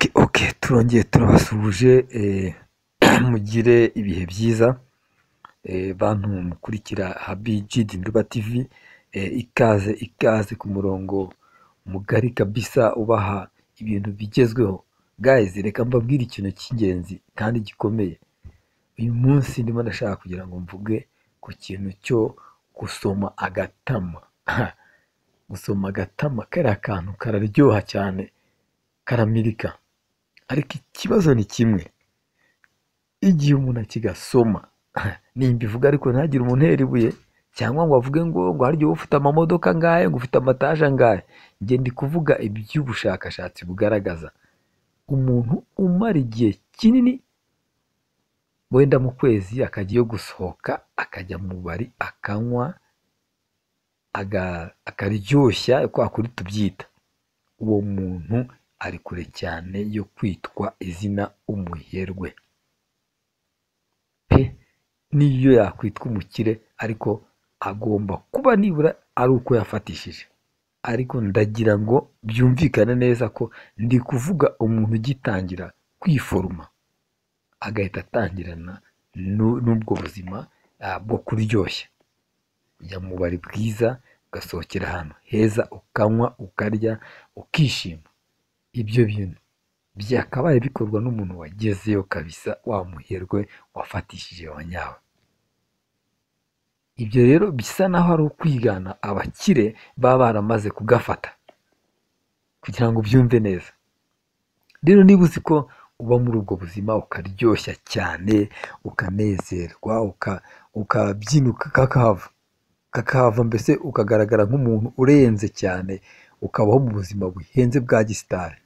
turongeye turabasuhuje mugire ibihe byiza bantu mukurikira Habijid Nduba TV, ikaze ku murongo mugari kabisa ubaha ibintu bigezweho. Guys, reka mbabwire ikintu cy'ingenzi kandi gikomeye. Uyu munsi ndimo ndashaka kugira ngo mvuge ku kintu cyo gusoma agatama. Gusoma agatama, kariya kantu kararyoha cyane, karamirika. Ariko ikibazo ni kimwe, igihe umuntu akigasoma nimbivuga ariko ntagire umuntu hera ibuye cyangwa ngo avuge ngo harya ufite amamodoka ngahe, ngo ufite amataje angahe. Njye ndi kuvuga iby'ubushakashatsi bugaragaza umuntu umara igihe kinini, wenda mu kwezi akajya yo gusohoka, akajya mu bari akanywa, akaryoshya kwa kuri tubyita, uwo muntu ari kure cyane yo kwitwa izina umuherwe pe. Niyo yakwitwa umukire ariko agomba kuba nibura ari uko yafatishije. Ariko ndagira ngo byumvikane neza ko ndi kuvuga umuntu ugitangira kwiforuma, agahita atangirana n'ubwo buzima bwo kuryoshya, ujya mu bari bwiza, ugasohokera ahantu heza, ukanywa, ukarya, ukishima. Ibyo bintu byakabaye bikorwa n'umuntu wagezeyo kabisa, wa muherwe wafatishije wa nyawe. Ibyo rero bisa naho ari ukwigana abakire baba baramaze kugafata, kugira ngo ubyumve neza. Rero niba uzi ko uba muri ubwo buzima ukaryoshya cyane, ukanezerwa, ukabyina kakahava, mbese ukagaragara nk'umuntu urenze cyane, ukabaho mu buzima buhenze bwa gisitari,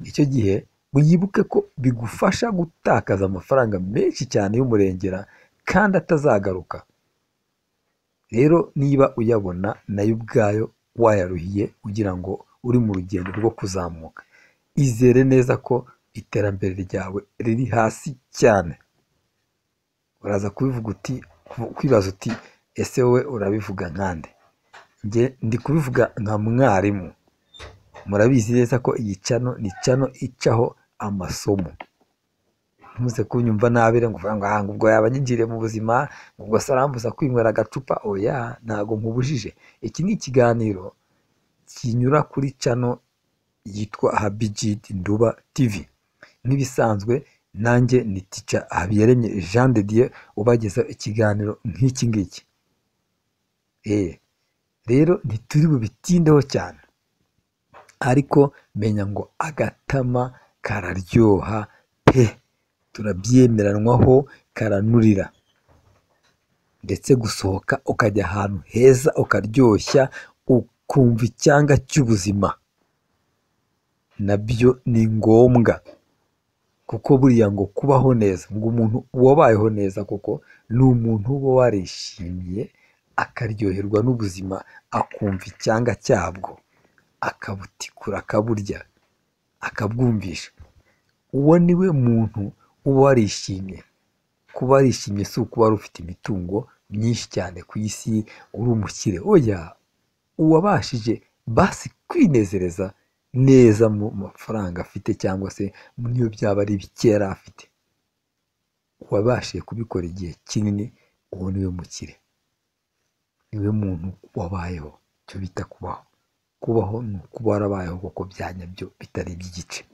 icyo gihe wibuke ko bigufasha gutakaza amafaranga menshi cyane y'umurengera kandi atazagaruka. Rero niba uyabona nayo ubwayo wayaruhiye ugira ngo uri mu rugendo rwo kuzamuka, izere neza ko iterambere ryawe riri hasi cyane. Uraza kwibaza uti ese wowe urabivuga nkande? Njye ndi kubivuga nka mwarimu. Murabizi neza ko iyi cano ni cano icaho amasomo. Ntuze kunyumva nabi ngo uvuga ngo ubwo yaba anyinjiriye mu buzima, ubwo se arambuza kwinywera agacupa. Oya, ntago nkubujije. Iki ni ikiganiro kinyura kuri cano yitwa Habijid Nduba TV. Nk'ibisanzwe nanjye ni Teacher Habiyaremye Jean de Dieu ubageza ikiganiro nk'iki ngiki. Rero ntituri bubitindeho cyane, ariko menya ngo agatama kararyoha pe, turabyemeranwaho, karanurira. Ndetse gusohoka ukajya ahantu heza ukaryoshya, ukumva icyanga cy'ubuzima nabyo ni ngombwa, kuko buriya ngo kubaho neza, ngo umuntu wabayeho neza kuko ni umuntu uba warishimiye, akaryoherwa n'ubuzima, akumva icyanga cyabwo, akabutikura, akaburya, akabwumvisha. Uwo niwe muntu uba warishimye. Kuba warishimye si ukuba wari ufite imitungo myinshi cyane ku isi, uri umukire. Oya, uwabashije basi kwinezereza neza mu mafaranga afite, cyangwa se niyo byaba ari bike yari afite, uwabashije kubikora igihe kinini, uwo niwe mukire, niwe muntu wabayeho. Icyo bita kubaho. Kubaho ni ukuba warabayeho kuko bya nyabyo bitari iby'igice.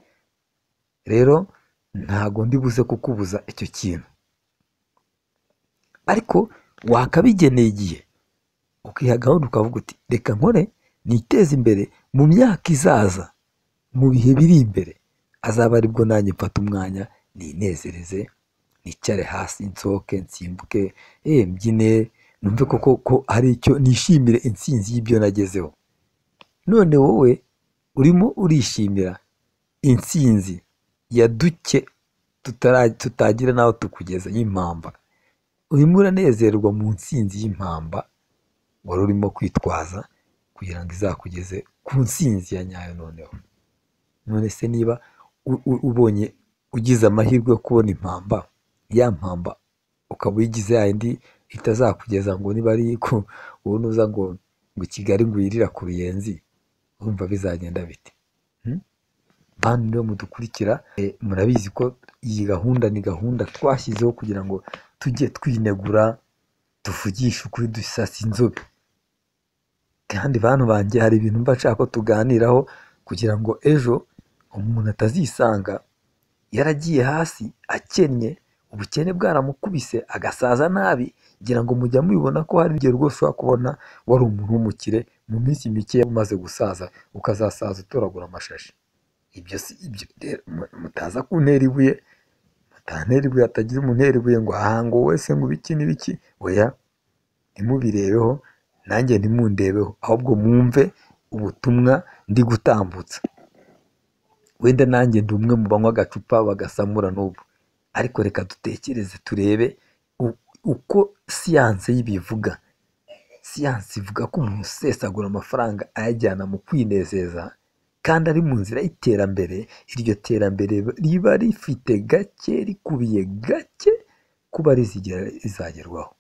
Rero ntago ndi buze kukubuza icyo kintu, ariko wakabigeneye igihe, ukiha gahunda, ukavuga uti reka nkore niteze imbere mu myaka izaza, mu bihe biri imbere azaba aribwo nanjye mfata umwanya ninezereze, nicare hasi, nsohoke, nsimbuke, mbyine, numve ko hari icyo nishimire, intsinzi y'ibyo nagezeho. None wowe urimo urishimira intsinzi ya duke tutagira naho tukugeza y'impamba. Urimo uranezerwa mu ntsinzi y'impamba wari urimo kwitwaza kugira ngo izakugeze ku ntsinzi ya nyayo. None se niba ubonye ugize amahirwe yo kubona impamba, ya mpamba ukaba uyigize yayindi itazakugeza ngo niba ari ubu nuza ngo Kigali ngo uyirira ku Ruyenzi, urumva bizagenda bite? bantu niyo mudukurikira, murabizi ko iyi gahunda ni gahunda twashyizeho kugira ngo tujye twinegura, tuvugishe ukuri, dusasa inzobe. Kandi bantu banjye, hari ibintu mba nshaka ko tuganiraho kugira ngo ejo umuntu atazisanga yaragiye hasi akennye, ubukene bwaramukubise agasaza nabi. Ngira ngo mujya mubibona ko hari igihe rwose ushobora kubona wari umuntu w'umukire, mu minsi mike umaze gusaza ukazasaza utoragura amashashi. Ibyo si ibyo rero, mutaza kuntera ibuye, mutantera ibuye, hatagira umuntera ibuye ngo aha ngo wese ngo ibiki n'ibiki. Oya, ntimubirebeho, nanjye ntimundebeho, ahubwo mwumve ubutumwa ndi gutambutsa. Wenda nanjye ndi umwe mu banywa agacupa bagasamura n'ubu, ariko reka dutekereze turebe uko siyanse y'ibivuga. Siyanse ivuga ko umuntu usesagura amafaranga ayajyana mu kwinezeza kandi ari mu nzira y'iterambere, iryo terambere riba rifite gake, rikubiye gake kuba rizagerwaho.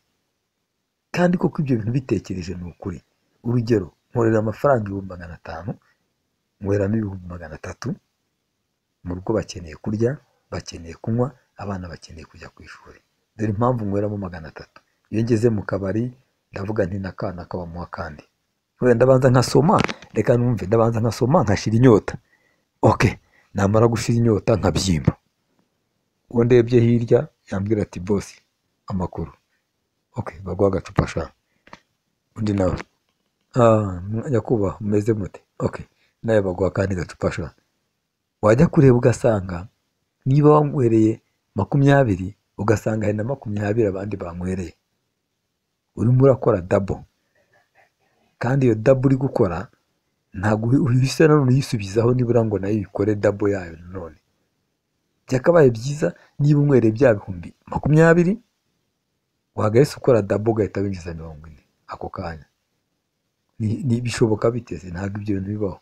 Kandi koko ibyo bintu bitekereje ni ukuri. Urugero, nkorera amafaranga 500, nkweramo 300. Mu rugo bakeneye kurya, bakeneye kunywa, abana bakeneye kujya ku ishuri. Dore impamvu nkweramo 300. Iyo ngeze mu kabari ndavuga nti n'akana kabamuha kandi. Ndabanza nkasoma, reka numve, ndabanza nkasoma nkashira inyota. Okay, namara gushira inyota nkabyimba. Uwo ndebye hirya yambwira ati boss, amakuru. Okay, baguha agacupa sha. Undi nawe, nyakubahwa umeze mute? Okay, nawe baguha kandi gacupa sha. Wajya kureba ugasanga niba wanywereye 20, ugasanga hari na 20 abandi banywereye. Urimo urakora double, kandi iyo double uri gukora ntabwo uhise nanone uyisubizaho nibura ngo nayo ikore double yayo nanone. Byakabaye byiza niba unywereye bya 20,000 wagahise ukora double ugahita winjiza 40 ako kanya. Ni bishoboka biteze? Ntabwo ibyo bintu bibaho,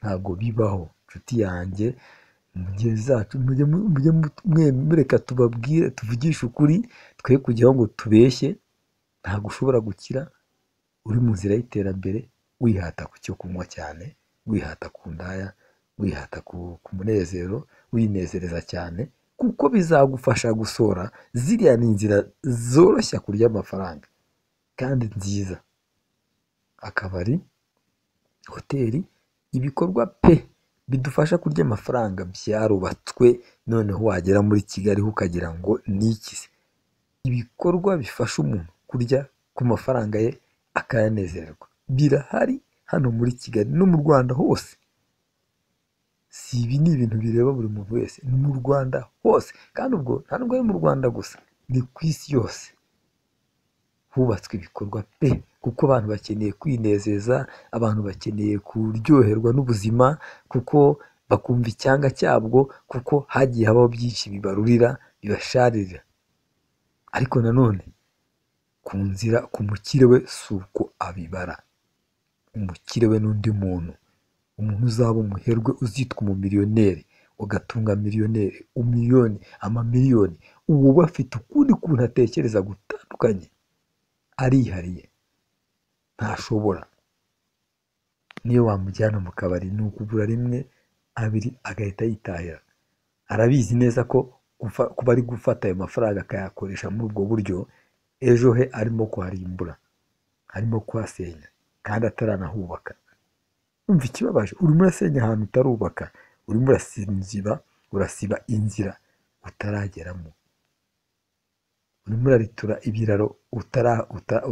ntabwo bibaho. Nshuti yanjye, mugenzi zacu, mujye mureka tubabwire, tuvugishe ukuri, twe kujyaho ngo tubeshye. Ntabwo ushobora gukira uri mu nzira y'iterambere wihata ku cyo kunywa cyane, wihata ku ndaya, wihata ku munezero, winezereza cyane, kuko bizagufasha gusora. Ziriya ni inzira zoroshya kurya amafaranga kandi nziza. Akabari, hoteli, ibikorwa pe bidufasha kurya amafaranga byarubatswe, noneho wagera muri Kigali ukagira ngo ni iki se? Ibikorwa bifasha umuntu kurya ku mafaranga ye akayanezererwa birahari hano muri Kigali no mu Rwanda hose. Si ibi ni ibintu bireba buri muntu wese, ni mu Rwanda hose. Kandi ubwo nta nubwo ari mu Rwanda gusa, ni ku isi yose hubatswe ibikorwa pe, kuko abantu bakeneye kwinezeza, abantu bakeneye kuryoherwa n'ubuzima, kuko bakumva icyanga cyabwo, kuko hagiye habaho byinshi bibarurira, bibasharira. Ariko nanone ku nzira, ku mukire we si uko abibara. Umukire we n'undi muntu, umuntu uzaba umuherwe, uzitwa umumiliyoneri, ugatunga miliyoneri, umiliyoni, amamiliyoni, uwo bafite ukundi kuntu atekereza gutandukanye, arihariye, ntashobora. Niyo wamujyana mu kabari ni ukugura 1, 2 agahita yitahira. Arabizi neza ko kuba ari gufata ayo mafaranga akayakoresha muri ubwo buryo, ejo he arimo kuharimbura, arimo kuhasenya kandi ataranahubaka. Umva ikibabaje, urimo urasenya ahantu utarubaka, urimo urasiba inzira utarageramo, urimo uraritura ibiraro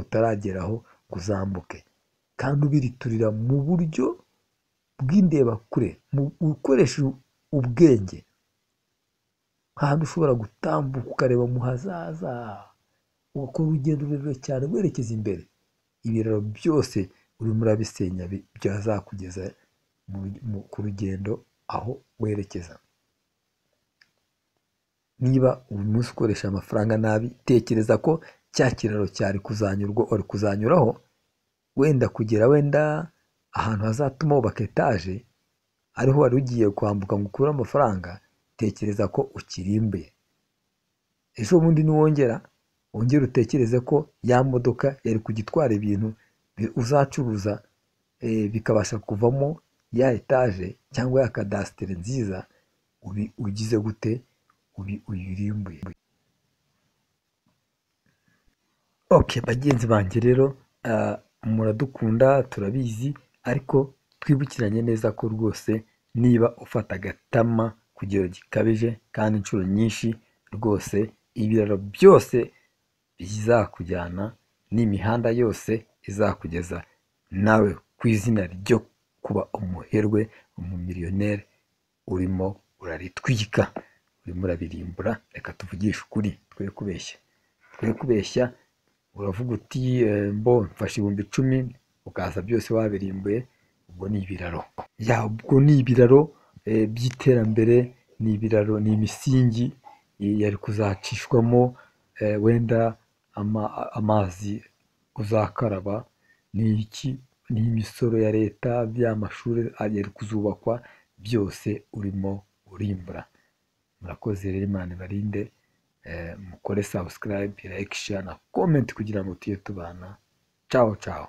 utarageraho ngo uzambuke, kandi ubiriturira mu buryo bw'indebakure, mu gukoresha ubwenge, ahantu ushobora gutambuka ukareba mu hazaza, ugakora urugendo rurerure cyane werekeza imbere. Ibiraro byose urimo urabisenya byazakugeza ku rugendo aho werekeza. Niba uyu munsi ukoresha amafaranga nabi, tekereza ko cya kiraro cyari kuzanyuraho, wenda kugera wenda ahantu hazatuma wubaka etaje, ariho wari ugiye kwambuka ngo ukure amafaranga, tekereza ko ukirimbuye. Ejo bundi niwongera utekereze ko ya modoka yari kugitwara ibintu uzacuruza bikabasha kuvamo ya etaje cyangwa ya kadasitere nziza ugize gute, uyirimbuye. Okay, bagenzi banjye rero, muradukunda turabizi, ariko twibukiranye neza ko rwose niba ufata agatama ku kigero gikabije kandi inshuro nyinshi, rwose ibiraro byose bizakujyana n'imihanda yose izakugeza nawe ku izina ryo kuba umuherwe, umumiliyoneri, urimo uraritwika, urimo urabirimbura. Reka tuvugishe ukuri, twe kubeshya. Uravuga uti mfashe ibihumbi 10 ukaza byose wabirimbuye. Ubwo ni ibiraro, ubwo ni ibiraro by'iterambere, ni ibiraro, ni imisingi yari kuzacishwamo wenda amazi uzakaraba, ni imisoro ya leta, by'amashuri yari kuzubakwa, byose urimo urimbura. Murakoze rero, Imana ibarinde. Mukore subscribe, like, share na comment kugira ngo tujye tubana. Ciao ciao.